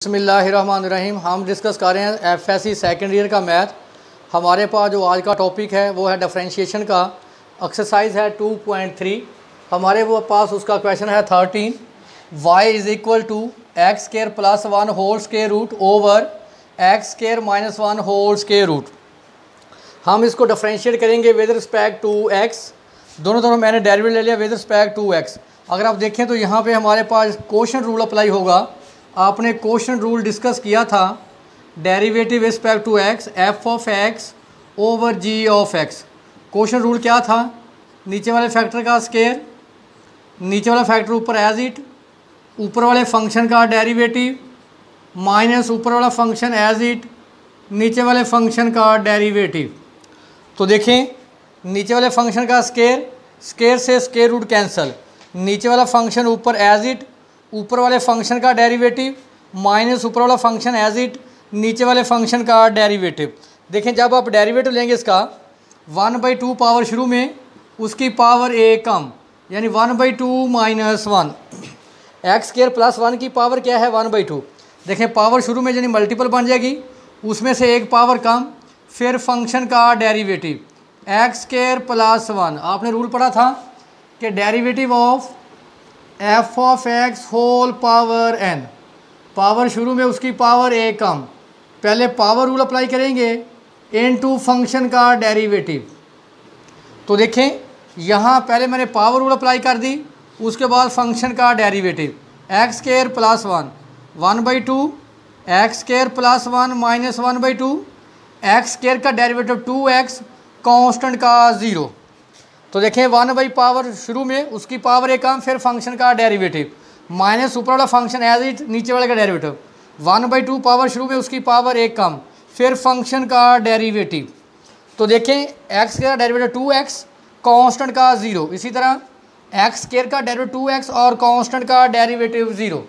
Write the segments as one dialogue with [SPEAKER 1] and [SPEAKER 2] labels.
[SPEAKER 1] बिस्मिल्लाहिर्रहमानिर्रहीम। हम डिस्कस कर रहे हैं एफएससी सेकेंड ईयर का मैथ। हमारे पास जो आज का टॉपिक है वो है डिफरेंशिएशन का। एक्सरसाइज है 2.3। हमारे वो पास उसका क्वेश्चन है 13। y is equal to x square plus 1 whole square root over x square minus 1 whole square root. हम इसको डिफरेंशिएट करेंगे विद रिस्पेक्ट टू x। दोनों मैंने डेरिवेटिव ले लिया विद रिस्पेक्ट टू x। अगर आप देखें तो यहाँ पे हमारे पास कोशेंट रूल अप्लाई होगा। आपने कोशेंट रूल डिस्कस किया था, derivative respect to x f of x over g of x। Quotient rule क्या था? नीचे वाले फैक्टर का स्क्वायर, नीचे वाला फैक्टर ऊपर एज इट, ऊपर वाले फंक्शन का डेरिवेटिव माइनस ऊपर वाला फंक्शन एज इट, नीचे वाले फंक्शन का डेरिवेटिव। तो देखें, नीचे वाले फंक्शन का स्क्वायर, स्क्वायर से स्क्वायर रूट कैंसिल, नीचे वाला फंक्शन ऊपर एज इट, ऊपर वाले फंक्शन का डेरिवेटिव माइनस ऊपर वाला फंक्शन एज इट, नीचे वाले फंक्शन का डेरिवेटिव। देखें, जब आप डेरिवेटिव लेंगे इसका 1/2 पावर शुरू में, उसकी पावर a कम, यानी 1/2 माइनस 1। एक्स स्क्वायर प्लस 1 की पावर क्या है? 1/2। देखें, पावर शुरू में यानी मल्टीपल बन जाएगी, उसमें से एक पावर कम, फिर फंक्शन का डेरिवेटिव एक्स स्क्वायर प्लस 1। आपने रूल पढ़ा था कि derivative of f of x whole power n, power शुरू में उसकी पावर a कम, पहले पावर रूल अप्लाई करेंगे इनटू फंक्शन का डेरिवेटिव। तो देखें, यहाँ पहले मैंने पावर रूल अप्लाई कर दी, उसके बाद फंक्शन का derivative x square plus 1 1/2, x square plus 1 minus 1/2, x square का डेरिवेटिव 2x, कांस्टेंट का 0। तो देखें, 1 बाई पावर शुरू में उसकी पावर एक कम, फिर फंक्शन का डेरिवेटिव माइनस ऊपर वाला फंक्शन एज इट, नीचे वाले का डेरिवेटिव 1/2 पावर शुरू में उसकी पावर एक कम, फिर फंक्शन का डेरिवेटिव। तो देखें, एक्स का डेरिवेटिव 2x, कांस्टेंट का 0। इसी तरह एक्स स्क्वायर का डेरिवेटिव 2x और कांस्टेंट का डेरिवेटिव 0।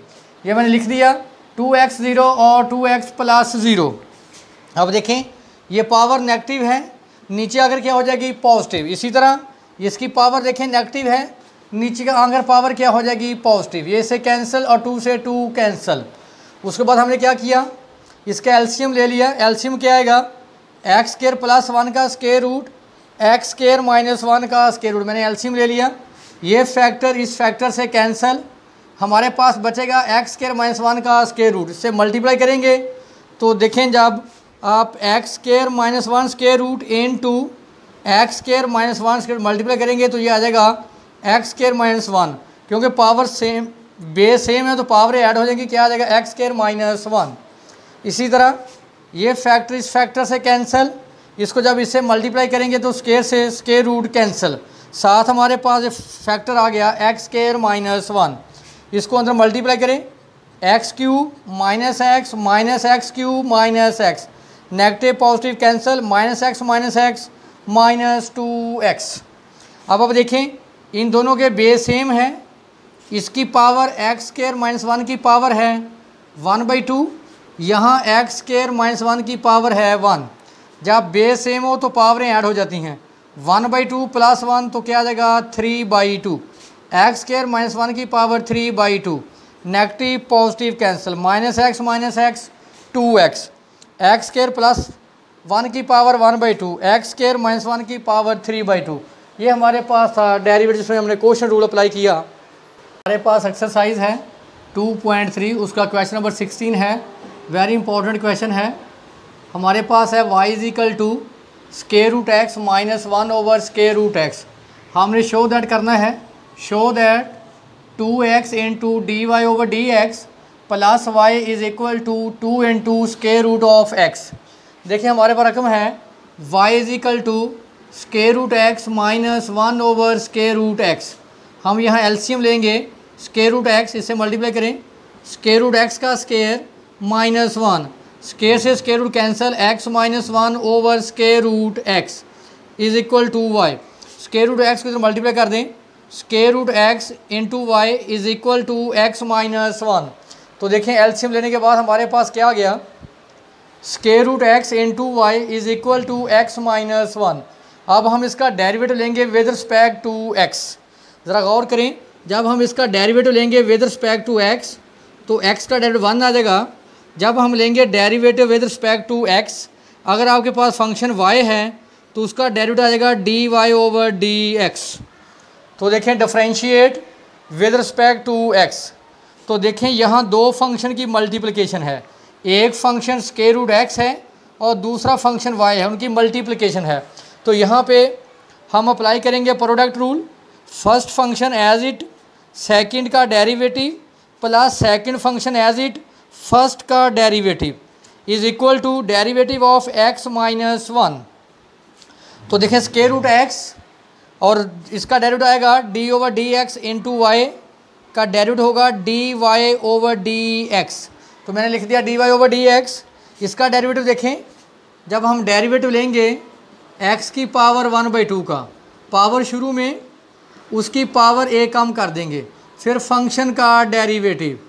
[SPEAKER 1] ये मैंने लिख दिया 2x 0 और 2x प्लस 0। अब देखें, ये पावर नेगेटिव है, नीचे आकर क्या हो जाएगी? पॉजिटिव। इसी तरह इसकी पावर देखें नेगेटिव है, नीचे का आकर पावर क्या हो जाएगी? पॉजिटिव। ये से कैंसिल और 2 से 2 कैंसिल। उसके बाद हमने क्या किया? इसका एलसीएम ले लिया। एलसीएम क्या आएगा? एक्स स्क्वायर प्लस 1 का square root, x square minus 1 का स्क्वायर रूट। मैंने एलसीएम ले लिया। ये फैक्टर इस फैक्टर से कैंसिल, हमारे पास बचेगा एक्स स्क्वायर माइनस 1 का स्क्वायर रूट। इससे मल्टीप्लाई करेंगे तो देखें, जब आप x square minus 1 square root into x square minus 1 square multiply करेंगे तो ये आ जाएगा एक्स स्क्वायर माइनस 1। क्योंकि पावर सेम, बेस सेम है तो पावर ऐड हो जाएगी, क्या आ जाएगा? X square minus 1। इसी तरह ये फैक्टर इस फैक्टर से कैंसिल, इसको जब इससे मल्टीप्लाई करेंगे तो स्क्वायर से स्क्वायर रूट कैंसिल, साथ हमारे पास फैक्टर आ गया एक्स स्क्वायर माइनस 1। इसको अंदर मल्टीप्लाई करें, x cube minus x cube minus x, negative positive cancel, minus x minus 2x। अब देखें, इन दोनों के बेस सेम है, इसकी पावर एक्स स्क्वायर माइनस 1 की पावर है 1/2, यहाँ एक्स स्क्वायर माइनस 1 की पावर है 1। जब बेस सेम हो तो पावरें ऐड हो जाती हैं, 1/2 प्लस 1 तो क्या आ जाएगा? 3/2। एक्स स्क्वायर माइनस 1 की power 3/2, negative positive cancel, minus x 2x, x square plus 1 की पावर 1/2, एक्स स्क्वायर माइनस 1 की पावर 3/2। ये हमारे पास था डेरिवेटिव, जिसमें हमने कोशेंट रूल अप्लाई किया। हमारे पास एक्सरसाइज है 2.3, उसका क्वेश्चन नंबर 16 है। वेरी इंपॉर्टेंट क्वेश्चन है। हमारे पास है y is equal to square root x minus 1 over square root x. हमने शो दैट करना है, show that 2x into d y over d x plus y is equal to 2 into square root of x. देखिए, हमारे पास रकम है y is equal to square root x minus 1 over square root x. हम यहाँ LCM लेंगे, square root x, इससे multiply करें, स्क्वायर रूट एक्स का स्क्वायर माइनस 1, स्क्वायर से square root cancel, x minus 1 over square root x is equal to y. Square root x को multiply कर दें, square root x into y is equal to x minus 1। तो देखें, LCM लेने के बाद हमारे पास क्या आ गया? Square root x into y is equal to x minus 1। अब हम इसका डेरिवेटिव लेंगे विद रिस्पेक्ट टू एक्स। ज़रा गौर करें, जब हम इसका डेरिवेटिव लेंगे विद रिस्पेक्ट टू एक्स तो एक्स का डेरिवेटिव 1 आ जाएगा, जब हम लेंगे derivative with respect to x, अगर आपके पास फंक्शन वाई है तो उसका डेरिवेटिव आ जाएगा d y over d x. तो देखें differentiate with respect to x, तो देखें यहाँ दो फंक्शन की मल्टीप्लिकेशन है, एक फंक्शन स्क्वायर रूट एक्स है और दूसरा फंक्शन वाई है, उनकी मल्टीप्लिकेशन है। तो यहाँ पे हम अप्लाई करेंगे product rule, first function as it second का derivative plus second function as it first का derivative is equal to derivative of x minus one. तो देखें स्क्वायर रूट एक्स और इसका डेरिवेटिव आएगा d over d x into y का derivative होगा d y over d x. तो मैंने लिख दिया d y over d x. इसका डेरिवेटिव देखें, जब हम डेरिवेटिव लेंगे x की पावर 1/2 का, पावर शुरू में उसकी पावर a कम कर देंगे, फिर फंक्शन का डेरिवेटिव।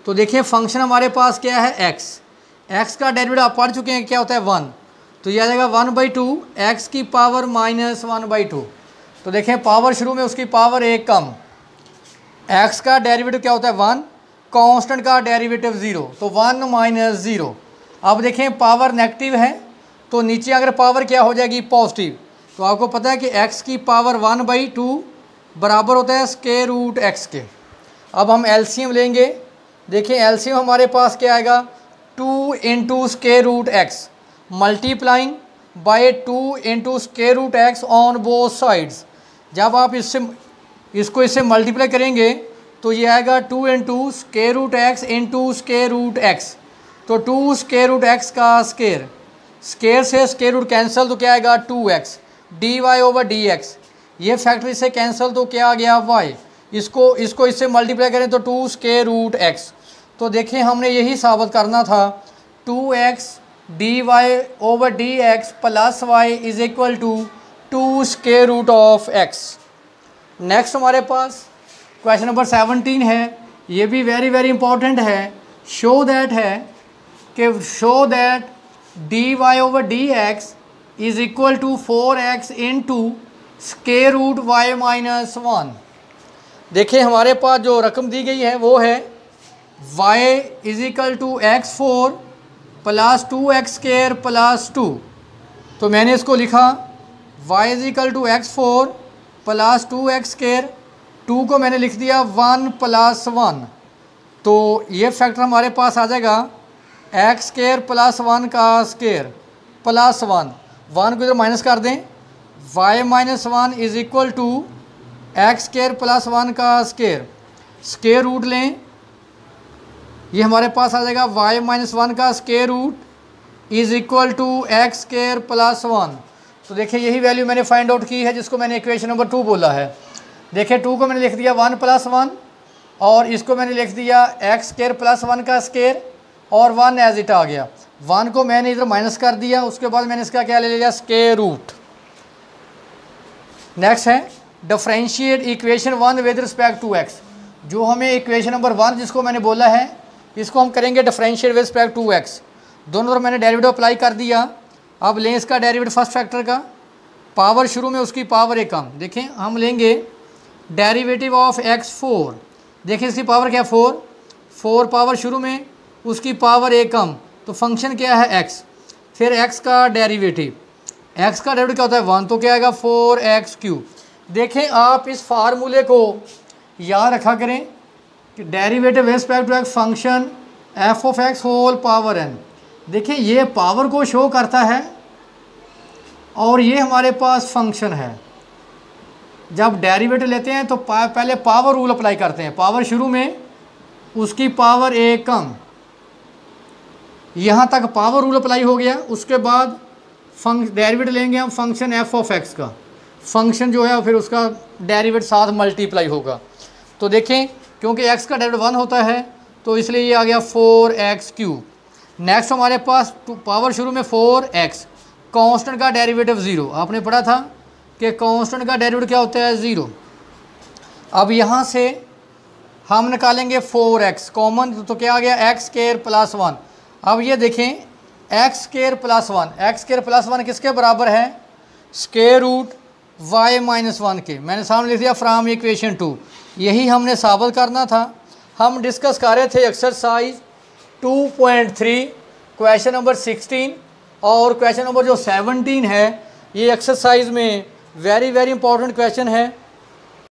[SPEAKER 1] तो देखिए फंक्शन हमारे पास क्या है x का डेरिवेटिव आप पढ़ चुके हैं क्या होता है 1, तो यह आ जाएगा 1/2 x की पावर माइनस 1/2। तो देखें पावर शुरू में उसकी पावर a कम, x का डेरिवेटिव क्या होता है 1, कांस्टेंट का डेरिवेटिव 0, तो 1 माइनस 0। अब देखें पावर नेगेटिव है तो नीचे अगर पावर क्या हो जाएगी पॉजिटिव, तो आपको पता है कि x की पावर 1/2 बराबर होता है स्क्वायर रूट x के। अब हम एलसीएम लेंगे, देखिए एलसीएम हमारे पास क्या आएगा 2 into square root x multiplying by 2 into square root x on both sides. जब आप इससे मल्टीप्लाई करेंगे तो ये आएगा 2 into square root x into square root x, तो 2 स्क्वायर रूट एक्स का स्क्वायर, स्क्वायर से स्क्वायर रूट कैंसिल तो क्या आएगा 2x d y over d x. ये फैक्टर से कैंसिल तो क्या आ गया y, इसको इससे मल्टीप्लाई करें तो 2 स्क्वायर रूट एक्स। तो देखें हमने यही साबित करना था 2x d y over d x plus y is equal to 2 square root of x. Next हमारे पास क्वेश्चन नंबर 17 है, ये भी वेरी इंपॉर्टेंट है। Show that d y over d x is equal to 4x into square root y minus 1। देखिए हमारे पास जो रकम दी गई है वो है y is equal to x4 plus 2x square plus 2। तो मैंने इसको लिखा y is equal to x4 plus 2x square, 2 को मैंने लिख दिया 1 प्लस 1। तो ये फैक्टर हमारे पास आ जाएगा एक्स स्क्वायर प्लस 1 का स्क्वायर प्लस 1 को इधर माइनस कर दें, y minus 1 is equal to x square plus 1 का स्क्वायर, स्क्वायर रूट लें, ये हमारे पास आ जाएगा y माइनस 1 का square root is equal to x square plus 1। तो देखिए यही वैल्यू मैंने फाइंड आउट की है जिसको मैंने इक्वेशन नंबर 2 बोला है। देखिए 2 को मैंने लिख दिया 1 प्लस 1 और इसको मैंने लिख दिया एक्स स्क्वायर प्लस 1 का स्क्वायर और 1 एज इट आ गया, 1 को मैंने इधर माइनस कर दिया, उसके बाद मैंने इसका क्या ले लिया स्क्वायर रूट। नेक्स्ट है differentiate equation 1 with respect to x. जो हमें इक्वेशन नंबर 1 जिसको मैंने बोला है इसको हम करेंगे differentiate with respect to x. दोनों तरफ मैंने डेरिवेटिव अप्लाई कर दिया। अब लें इसका डेरिवेटिव फर्स्ट फैक्टर का, पावर शुरू में उसकी पावर एक कम। देखें हम लेंगे डेरिवेटिव ऑफ x4, देखें इसकी पावर क्या 4 पावर शुरू में उसकी पावर एक कम, तो फंक्शन क्या है x, फिर x का डेरिवेटिव क्या होता है 1, तो क्या आएगा 4x3। देखें आप इस फार्मूले को याद रखा करें कि derivative with respect to x function f of x whole power n। देखिए ये पावर को शो करता है और ये हमारे पास फंक्शन है। जब डेरिवेटिव लेते हैं तो पहले पावर रूल अप्लाई करते हैं, पावर शुरू में उसकी पावर एक कम, यहाँ तक पावर रूल अप्लाई हो गया। उसके बाद डेरिवेटिव लेंगे हम फंक्शन f ऑफ x का, फंक्शन जो है फिर उसका डेरिवेटिव साथ मल्टीप्लाई होगा। तो देखें क्योंकि x का डेरिवेटिव 1 होता है तो इसलिए ये आ गया 4x3। नेक्स्ट हमारे पास पावर शुरू में 4x, कांस्टेंट का डेरिवेटिव 0, आपने पढ़ा था कि कांस्टेंट का डेरिवेटिव क्या होता है 0। अब यहाँ से हम निकालेंगे 4x कॉमन, तो क्या आ गया x स्क्वायर प्लस 1। अब ये देखें एक्स स्क्वायर प्लस 1 किसके बराबर है स्क्वायर रूट y माइनस 1 के। मैंने सामने लिख दिया फ्राम इक्वेशन 2। यही हमने साबित करना था। हम डिस्कस कर रहे थे एक्सरसाइज 2.3, क्वेश्चन नंबर 16 और क्वेश्चन नंबर जो 17 है, ये एक्सरसाइज में वेरी इंपॉर्टेंट क्वेश्चन है।